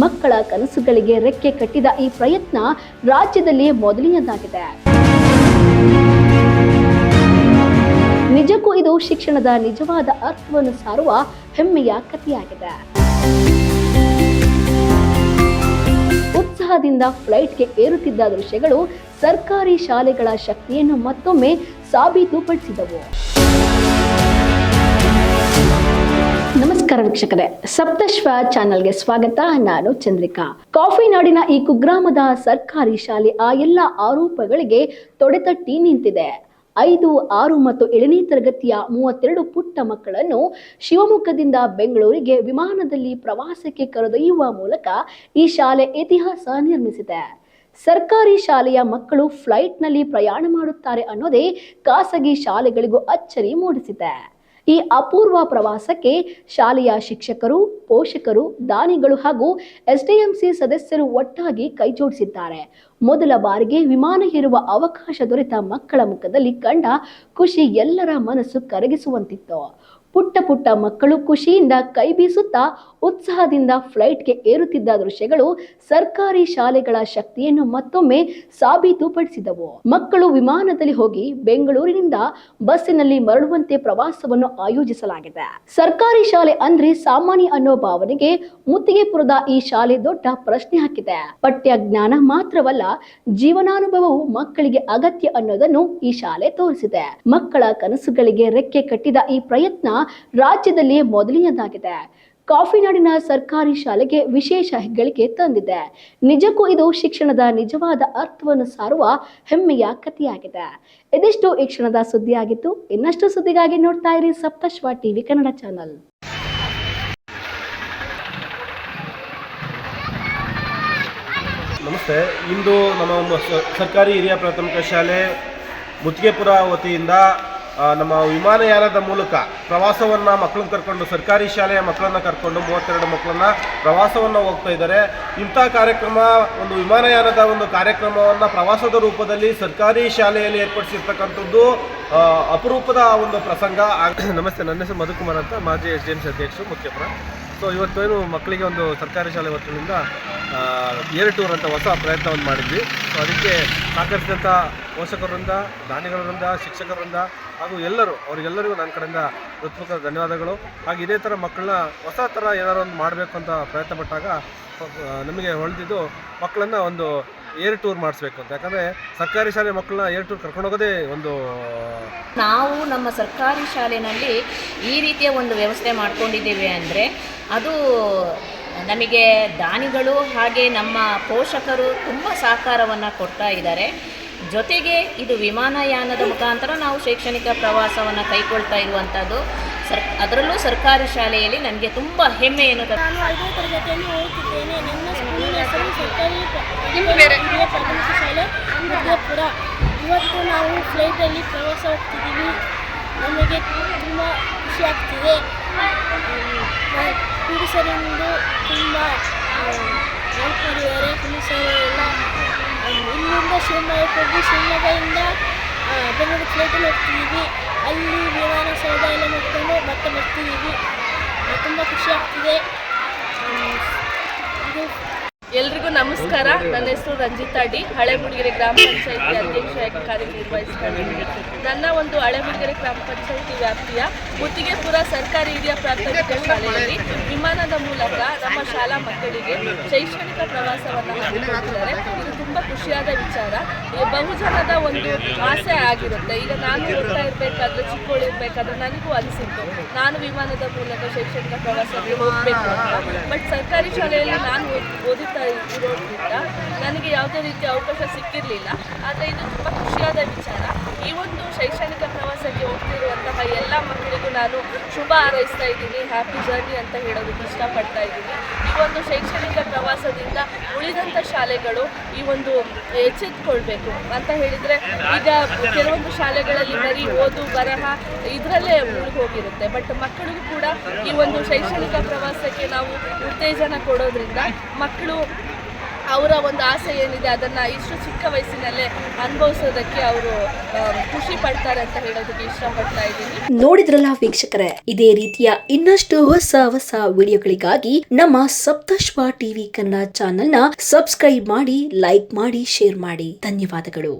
ಮಕ್ಕಳ ಕನಸುಗಳಿಗೆ ರೆಕ್ಕೆ ಕಟ್ಟಿದ ಈ ಪ್ರಯತ್ನ ರಾಜ್ಯದಲ್ಲಿ ಮೊದಲನೆಯದಾಗಿದೆ. ನಿಜಕ್ಕೂ ಇದು ಶಿಕ್ಷಣದ ನಿಜವಾದ ಅರ್ಥವನ್ನು ಸಾರುವ ಹೆಮ್ಮೆಯ ಕಥೆಯಾಗಿದೆ. ಉತ್ಸಾಹದಿಂದ ಫ್ಲೈಟ್ಗೆ ಏರುತ್ತಿದ್ದ ದೃಶ್ಯಗಳು ಸರ್ಕಾರಿ ಶಾಲೆಗಳ ಶಕ್ತಿಯನ್ನು ಮತ್ತೊಮ್ಮೆ ಸಾಬೀತುಪಡಿಸಿದವು. ನಮಸ್ಕಾರ ವೀಕ್ಷಕರೇ, ಸಪ್ತಶ್ವ ಚಾನೆಲ್ಗೆ ಸ್ವಾಗತ. ನಾನು ಚಂದ್ರಿಕಾ. ಕಾಫಿ ನಾಡಿನ ಈ ಕುಗ್ರಾಮದ ಸರ್ಕಾರಿ ಶಾಲೆ ಆ ಎಲ್ಲ ಆರೋಪಗಳಿಗೆ ತೊಡೆತಟ್ಟಿ ನಿಂತಿದೆ. 5, 6 ಮತ್ತು 7ನೇ ತರಗತಿಯ 32 ಪುಟ್ಟ ಮಕ್ಕಳನ್ನು ಶಿವಮೊಗ್ಗದಿಂದ ಬೆಂಗಳೂರಿಗೆ ವಿಮಾನದಲ್ಲಿ ಪ್ರವಾಸಕ್ಕೆ ಕರೆದೊಯ್ಯುವ ಮೂಲಕ ಈ ಶಾಲೆ ಇತಿಹಾಸ ನಿರ್ಮಿಸಿದೆ. ಸರ್ಕಾರಿ ಶಾಲೆಯ ಮಕ್ಕಳು ಫ್ಲೈಟ್ನಲ್ಲಿ ಪ್ರಯಾಣ ಮಾಡುತ್ತಾರೆ ಅನ್ನೋದೇ ಖಾಸಗಿ ಶಾಲೆಗಳಿಗೂ ಅಚ್ಚರಿ ಮೂಡಿಸಿದೆ. ಈ ಅಪೂರ್ವ ಪ್ರವಾಸಕ್ಕೆ ಶಾಲೆಯ ಶಿಕ್ಷಕರು, ಪೋಷಕರು, ದಾನಿಗಳು ಹಾಗೂ ಎಸ್ಡಿಎಂಸಿ ಸದಸ್ಯರು ಒಟ್ಟಾಗಿ ಕೈಜೋಡಿಸಿದ್ದಾರೆ. ಮೊದಲ ಬಾರಿಗೆ ವಿಮಾನ ಏರುವ ಅವಕಾಶ ದೊರೆತ ಮಕ್ಕಳ ಮುಖದಲ್ಲಿ ಕಂಡ ಖುಷಿ ಎಲ್ಲರ ಮನಸ್ಸು ಕರಗಿಸುವಂತಿತ್ತು. ಪುಟ್ಟ ಪುಟ್ಟ ಮಕ್ಕಳು ಖುಷಿಯಿಂದ ಕೈ ಬೀಸುತ್ತಾ ಉತ್ಸಾಹದಿಂದ ಫ್ಲೈಟ್ಗೆ ಏರುತ್ತಿದ್ದ ದೃಶ್ಯಗಳು ಸರ್ಕಾರಿ ಶಾಲೆಗಳ ಶಕ್ತಿಯನ್ನು ಮತ್ತೊಮ್ಮೆ ಸಾಬೀತುಪಡಿಸಿದವು. ಮಕ್ಕಳು ವಿಮಾನದಲ್ಲಿ ಹೋಗಿ ಬೆಂಗಳೂರಿನಿಂದ ಬಸ್ಸಿನಲ್ಲಿ ಮರಳುವಂತೆ ಪ್ರವಾಸವನ್ನು ಆಯೋಜಿಸಲಾಗಿದೆ. ಸರ್ಕಾರಿ ಶಾಲೆ ಅಂದ್ರೆ ಸಾಮಾನ್ಯ ಅನ್ನೋ ಭಾವನೆಗೆ ಮುತ್ತಿಗೆಪುರದ ಈ ಶಾಲೆ ದೊಡ್ಡ ಪ್ರಶ್ನೆ ಹಾಕಿದೆ. ಪಠ್ಯ ಜ್ಞಾನ ಮಾತ್ರವಲ್ಲ, ಜೀವನಾನುಭವವು ಮಕ್ಕಳಿಗೆ ಅಗತ್ಯ ಅನ್ನೋದನ್ನು ಈ ಶಾಲೆ ತೋರಿಸಿದೆ. ಮಕ್ಕಳ ಕನಸುಗಳಿಗೆ ರೆಕ್ಕೆ ಕಟ್ಟಿದ ಈ ಪ್ರಯತ್ನ ರಾಜ್ಯದಲ್ಲಿ ಮೊದಲನೆಯದಾಗಿದೆ. ಕಾಫಿನಾಡಿನ ಸರ್ಕಾರಿ ಶಾಲೆಗೆ ವಿಶೇಷ ಹೆಗ್ಗಳಿಕೆ ತಂದಿದೆ. ನಿಜಕ್ಕೂ ಇದು ಶಿಕ್ಷಣದ ನಿಜವಾದ ಅರ್ಥವನ್ನು ಸಾರುವ ಹೆಮ್ಮೆಯ ಕಥೆಯಾಗಿದೆ. ಇದಿಷ್ಟು ಈ ಕ್ಷಣದ ಸುದ್ದಿಯಾಗಿತ್ತು. ಇನ್ನಷ್ಟು ಸುದ್ದಿಗಾಗಿ ನೋಡ್ತಾ ಇರಿ ಸಪ್ತಶ್ವ ಟಿವಿ ಕನ್ನಡ ಚಾನಲ್. ನಮಸ್ತೆ. ಇಂದು ನಮ್ಮ ಒಂದು ಸರ್ಕಾರಿ ಹಿರಿಯ ಪ್ರಾಥಮಿಕ ಶಾಲೆ ಮುತ್ತಿಗೆಪುರ ವತಿಯಿಂದ ನಮ್ಮ ವಿಮಾನಯಾನದ ಮೂಲಕ ಪ್ರವಾಸವನ್ನು ಮಕ್ಕಳನ್ನ ಕರ್ಕೊಂಡು, ಸರ್ಕಾರಿ ಶಾಲೆಯ ಮಕ್ಕಳನ್ನು ಕರ್ಕೊಂಡು 32 ಮಕ್ಕಳನ್ನ ಪ್ರವಾಸವನ್ನು ಹೋಗ್ತಾ ಇದ್ದಾರೆ. ಇಂಥ ಕಾರ್ಯಕ್ರಮ, ಒಂದು ವಿಮಾನಯಾನದ ಒಂದು ಕಾರ್ಯಕ್ರಮವನ್ನು ಪ್ರವಾಸದ ರೂಪದಲ್ಲಿ ಸರ್ಕಾರಿ ಶಾಲೆಯಲ್ಲಿ ಏರ್ಪಡಿಸಿರ್ತಕ್ಕಂಥದ್ದು ಅಪರೂಪದ ಒಂದು ಪ್ರಸಂಗ. ನಮಸ್ತೆ, ನನ್ನ ಹೆಸರು ಮಧುಕುಮಾರ್ ಅಂತ, ಮಾಜಿ SDMC ಅಧ್ಯಕ್ಷರು ಮುತ್ತಿಗೆಪುರ. ಸೊ ಇವತ್ತೇನು ಮಕ್ಕಳಿಗೆ ಒಂದು ಸರ್ಕಾರಿ ಶಾಲೆ ವತಿಯಿಂದ ಏರ್ ಟೂರ್ ಅಂತ ಹೊಸ ಪ್ರಯತ್ನವನ್ನು ಮಾಡಿದ್ವಿ. ಸೊ ಅದಕ್ಕೆ ಸಹಕರಿಸಿದಂಥ ಪೋಷಕರಿಂದ, ದಾನಿಗಳರಿಂದ, ಶಿಕ್ಷಕರಿಂದ ಹಾಗೂ ಅವರಿಗೆಲ್ಲರಿಗೂ ನನ್ನ ಕಡೆಯಿಂದ ಹೃತ್ಪೂರ್ವಕ ಧನ್ಯವಾದಗಳು. ಹಾಗೆ ಇದೇ ಥರ ಮಕ್ಕಳನ್ನ ಹೊಸ ಥರ ಏನಾದ್ರು ಒಂದು ಮಾಡಬೇಕು ಅಂತ ಪ್ರಯತ್ನ ಪಟ್ಟಾಗ ನಮಗೆ ಹೊಳೆದಿದ್ದು ಮಕ್ಕಳನ್ನು ಒಂದು ಏರ್ ಟೂರ್ ಮಾಡಿಸ್ಬೇಕು ಅಂತ. ಯಾಕಂದರೆ ಸರ್ಕಾರಿ ಶಾಲೆ ಮಕ್ಕಳನ್ನ ಏರ್ ಟೂರ್ ಕರ್ಕೊಂಡೋಗೋದೇ ಒಂದು. ನಾವು ನಮ್ಮ ಸರ್ಕಾರಿ ಶಾಲೆಯಲ್ಲಿ ಈ ರೀತಿಯ ಒಂದು ವ್ಯವಸ್ಥೆ ಮಾಡ್ಕೊಂಡಿದ್ದೇವೆ ಅಂದರೆ ಅದು ನಮಗೆ ದಾನಿಗಳು ಹಾಗೆ ನಮ್ಮ ಪೋಷಕರು ತುಂಬ ಸಹಕಾರವನ್ನು ಕೊಡ್ತಾ ಇದ್ದಾರೆ. ಜೊತೆಗೆ ಇದು ವಿಮಾನಯಾನದ ಮುಖಾಂತರ ನಾವು ಶೈಕ್ಷಣಿಕ ಪ್ರವಾಸವನ್ನು ಕೈಗೊಳ್ತಾ ಇರುವಂಥದ್ದು. ಅದರಲ್ಲೂ ಸರ್ಕಾರಿ ಶಾಲೆಯಲ್ಲಿ ನನಗೆ ತುಂಬ ಹೆಮ್ಮೆ ಎನ್ನುತ್ತದೆ. ನಾನು 5ನೇ ತರಗತಿಯಲ್ಲಿ ಓದುತ್ತಿದ್ದೇನೆ. ನನ್ನ ಸ್ಕೂಲಿನ ಹೆಸರು ಸರ್ಕಾರಿ ಹಿರಿಯ ಪ್ರಾಥಮಿಕ ಶಾಲೆ ಮುತ್ತಿಗೆಪುರ. ಇವತ್ತು ನಾವು ಫ್ಲೈಟಲ್ಲಿ ಪ್ರವಾಸ ಹೋಗ್ತಿದ್ದೀವಿ. ನಮಗೆ ತುಂಬ ಖುಷಿ ಆಗ್ತಿದೆ. ಪಿ.ಡಿ. ಸರಿಂದ ತುಂಬ ಹೆಲ್ಪ್ ಮಾಡಿದ್ದಾರೆ. ಪಿ.ಡಿ. ಸರ್ ಎಲ್ಲ ಇಲ್ಲಿಂದ ಶಿವಮೊಗ್ಗಕ್ಕೆ ಹೋಗಿ ಶಿವಮೊಗ್ಗದಿಂದ ಬೆಂಗಳೂರು ಫ್ಲೈಟಲ್ಲಿ ಹೋಗ್ತಿದ್ದೀವಿ. ಅಲ್ಲಿ ವಿಮಾನಸೌಧ ಎಲ್ಲ ನೋಡ್ಕೊಂಡು ಮತ್ತೆ ಬರ್ತಿದ್ದೀವಿ. ತುಂಬ ಖುಷಿ ಆಗ್ತಿದೆ. ಎಲ್ರಿಗೂ ನಮಸ್ಕಾರ. ನನ್ನ ಹೆಸರು ರಂಜಿತಾ ಡಿ. ಹಳೆಮುಡಿಗೆರೆ ಗ್ರಾಮ ಪಂಚಾಯಿತಿ ಅಧ್ಯಕ್ಷರಾಗಿ ಕಾರ್ಯನಿರ್ವಹಿಸ್ಕೊಂಡಿದ್ದೀನಿ. ನನ್ನ ಒಂದು ಹಳೆಮುಡಿಗೆರೆ ಗ್ರಾಮ ಪಂಚಾಯಿತಿ ವ್ಯಾಪ್ತಿಯ ಮುತ್ತಿಗೆಪುರ ಸರ್ಕಾರಿ ಹಿರಿಯ ಪ್ರಾಥಮಿಕ ಶಾಲೆಯಲ್ಲಿ ವಿಮಾನದ ಮೂಲಕ ನಮ್ಮ ಶಾಲಾ ಮಕ್ಕಳಿಗೆ ಶೈಕ್ಷಣಿಕ ಪ್ರವಾಸವನ್ನು ಹಮ್ಮಿಕೊಂಡಿದ್ದಾರೆ. ಇದು ತುಂಬ ಖುಷಿಯಾದ ವಿಚಾರ. ಬಹುಜನದ ಒಂದು ಆಸೆ ಆಗಿರುತ್ತೆ. ಈಗ ನಾನು ಓದ್ತಾ ಇರಬೇಕಾದ್ರೆ, ಚಿಕ್ಕವಳಿರ್ಬೇಕಾದ್ರೆ ನನಗೂ ಅನಿಸಿತ್ತು ನಾನು ವಿಮಾನದ ಮೂಲಕ ಶೈಕ್ಷಣಿಕ ಪ್ರವಾಸಕ್ಕೆ ಹೋಗಬೇಕು ಅಂತ. ಬಟ್ ಸರ್ಕಾರಿ ಶಾಲೆಯಲ್ಲಿ ನಾನು ಓದುತ್ತಾ ಇರೋದ್ರಿಂದ ನನಗೆ ಯಾವುದೇ ರೀತಿಯ ಅವಕಾಶ ಸಿಕ್ಕಿರಲಿಲ್ಲ. ಆದರೆ ಇದು ತುಂಬ ಖುಷಿಯಾದ ವಿಚಾರ. ಈ ಒಂದು ಶೈಕ್ಷಣಿಕ ಪ್ರವಾಸಕ್ಕೆ ಹೋಗ್ತಿರುವಂತಹ ಎಲ್ಲ ಮಕ್ಕಳಿಗೂ ನಾನು ಶುಭ ಹಾರೈಸ್ತಾ ಇದ್ದೀನಿ. ಹ್ಯಾಪಿ ಜರ್ನಿ ಅಂತ ಹೇಳೋದಕ್ಕೆ ಇಷ್ಟಪಡ್ತಾ ಇದ್ದೀನಿ. ಈ ಒಂದು ಶೈಕ್ಷಣಿಕ ಪ್ರವಾಸದಿಂದ ಉಳಿದಂಥ ಶಾಲೆಗಳು ಈ ಒಂದು ಎಚ್ಚೆತ್ತುಕೊಳ್ಬೇಕು ಅಂತ ಹೇಳಿದರೆ, ಈಗ ಕೆಲವೊಂದು ಶಾಲೆಗಳಲ್ಲಿ ಬರೀ ಓದು ಬರಹ ಇದರಲ್ಲೇ ಹೋಗಿರುತ್ತೆ. ಬಟ್ ಮಕ್ಕಳಿಗೂ ಕೂಡ ಈ ಒಂದು ಶೈಕ್ಷಣಿಕ ಪ್ರವಾಸಕ್ಕೆ ನಾವು ಉತ್ತೇಜನ ಕೊಡೋದ್ರಿಂದ ಮಕ್ಕಳು ಅವರ ಒಂದು ಆಸೆ ಏನಿದೆ ಅದನ್ನು ಇಷ್ಟು ಚಿಕ್ಕ ವಯಸ್ಸಿನಲ್ಲೇ ಅನುಭವಿಸೋದಕ್ಕೆ ಅವರು ಖುಷಿ ಪಡ್ತಾರೆ ಅಂತ ಹೇಳೋದಕ್ಕೆ ಇಷ್ಟಪಡ್ತಾ ಇದ್ದೀನಿ. ನೋಡಿದ್ರಲ್ಲ ವೀಕ್ಷಕರೇ, ಇದೇ ರೀತಿಯ ಇನ್ನಷ್ಟು ಹೊಸ ವಿಡಿಯೋಗಳಿಗಾಗಿ ನಮ್ಮ ಸಪ್ತಶ್ವ ಟಿವಿ ಕನ್ನಡ ಚಾನೆಲ್ನ ಸಬ್ಸ್ಕ್ರೈಬ್ ಮಾಡಿ, ಲೈಕ್ ಮಾಡಿ, ಶೇರ್ ಮಾಡಿ. ಧನ್ಯವಾದಗಳು.